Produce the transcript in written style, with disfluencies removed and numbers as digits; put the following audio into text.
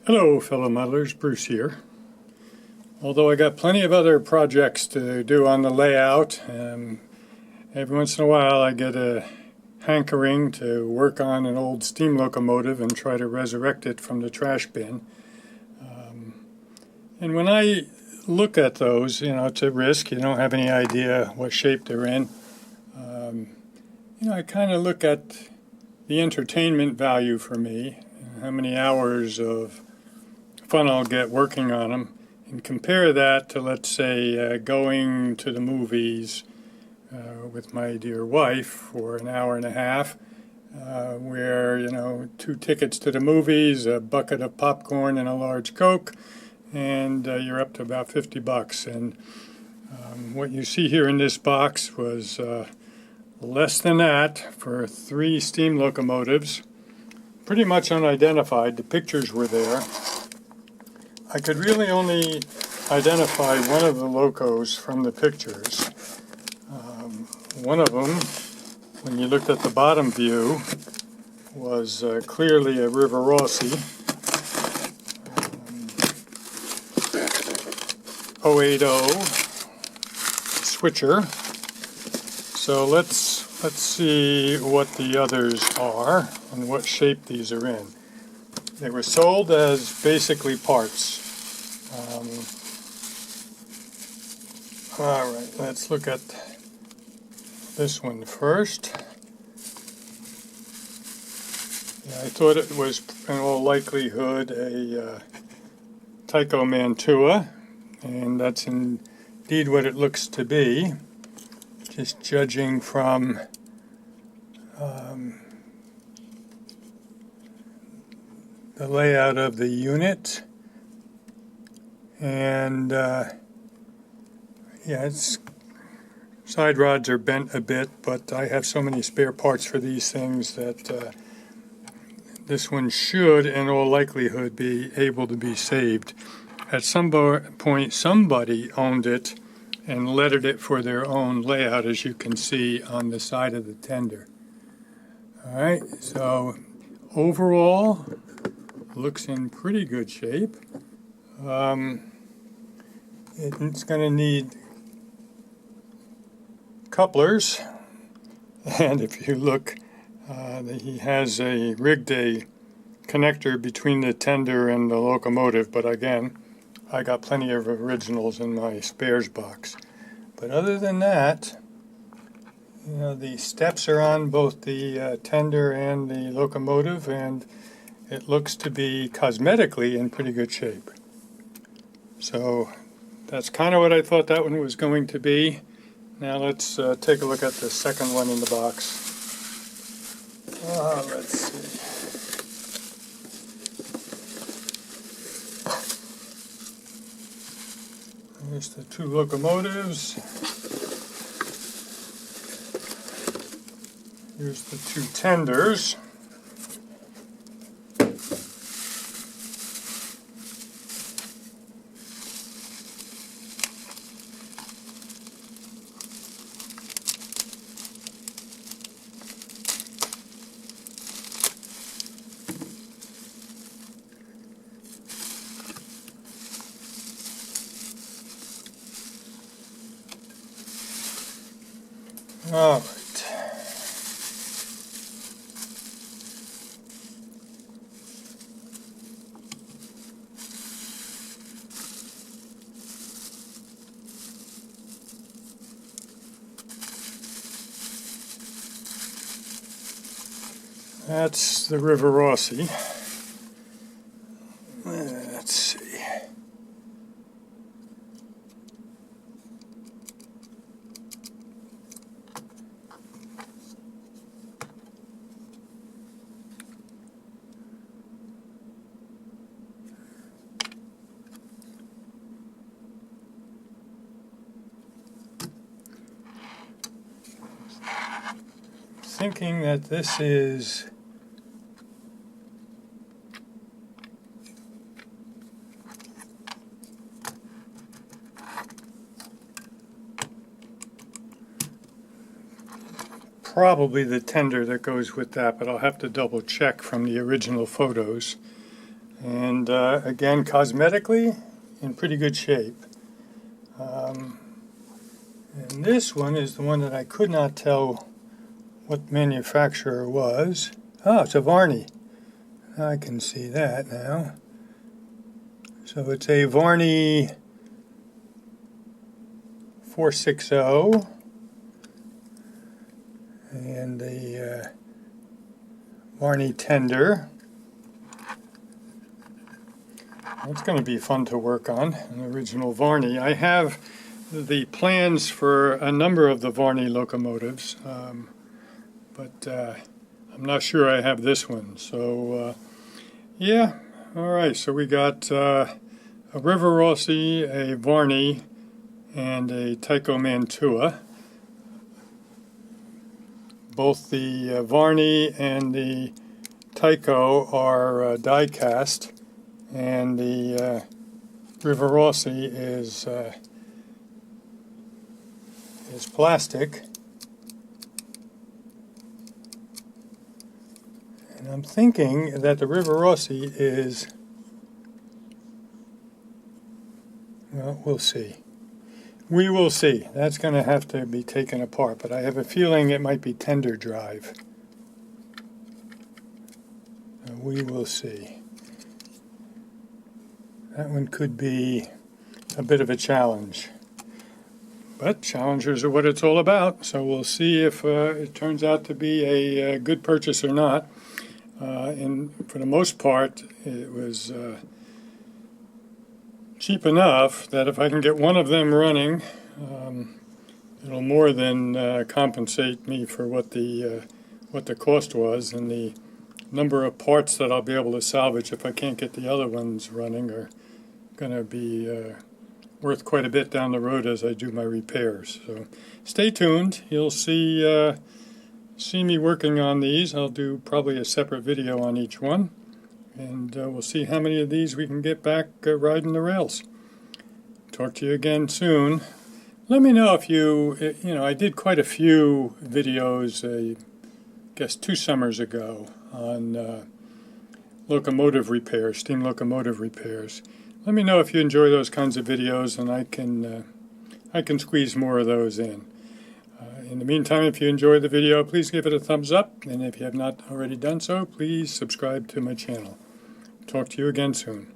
Hello fellow modelers, Bruce here. Although I got plenty of other projects to do on the layout, every once in a while I get a hankering to work on an old steam locomotive and try to resurrect it from the trash bin. And when I look at those, it's a risk. You don't have any idea what shape they're in. I kind of look at the entertainment value for me, how many hours of fun I'll get working on them, and compare that to, let's say, going to the movies with my dear wife for an hour and a half, where, 2 tickets to the movies, a bucket of popcorn and a large Coke, and you're up to about $50. And what you see here in this box was less than that for 3 steam locomotives, pretty much unidentified. The pictures were there. I could really only identify one of the locos from the pictures. One of them, when you looked at the bottom view, was clearly a River Rossi. 080 switcher. So let's see what the others are and what shape these are in. They were sold as basically parts. All right, let's look at this one first. Yeah, I thought it was in all likelihood a Tycho Mantua, and that's indeed what it looks to be, just judging from the layout of the unit. And its side rods are bent a bit, but I have so many spare parts for these things that this one should in all likelihood be able to be saved. At some point somebody owned it and lettered it for their own layout, as you can see on the side of the tender. All right, so overall looks in pretty good shape. It's going to need couplers, and if you look, he has rigged a connector between the tender and the locomotive, but again, I got plenty of originals in my spares box. But other than that, the steps are on both the tender and the locomotive, and it looks to be cosmetically in pretty good shape. So that's kind of what I thought that one was going to be. Now let's take a look at the second one in the box. Let's see. Here's the 2 locomotives. Here's the 2 tenders. All right. That's the River Rossi. Let's see. Thinking that this is probably the tender that goes with that, but I'll have to double check from the original photos. And again, cosmetically, in pretty good shape. And this one is the one that I could not tell what manufacturer was. Oh, it's a Varney. I can see that now. So it's a Varney 460 and the Varney tender. It's going to be fun to work on, an original Varney. I have the plans for a number of the Varney locomotives, but I'm not sure I have this one. So, yeah, all right. So we got a River Rossi, a Varney, and a Tyco Mantua. Both the Varney and the Tyco are die cast, and the River Rossi is plastic. And I'm thinking that the River Rossi is, well, we'll see. We will see. That's going to have to be taken apart, but I have a feeling it might be tender drive. We will see. That one could be a bit of a challenge. But challengers are what it's all about, so we'll see if it turns out to be a good purchase or not. And for the most part, it was cheap enough that if I can get one of them running, it'll more than compensate me for what the cost was, and the number of parts that I'll be able to salvage if I can't get the other ones running are going to be worth quite a bit down the road as I do my repairs. So stay tuned. You'll see me working on these. I'll do probably a separate video on each one, and we'll see how many of these we can get back riding the rails. Talk to you again soon. Let me know if I did quite a few videos, I guess 2 summers ago, on locomotive repairs, steam locomotive repairs. Let me know if you enjoy those kinds of videos, and I can squeeze more of those in. In the meantime, if you enjoyed the video, please give it a thumbs up, and if you have not already done so, please subscribe to my channel. Talk to you again soon.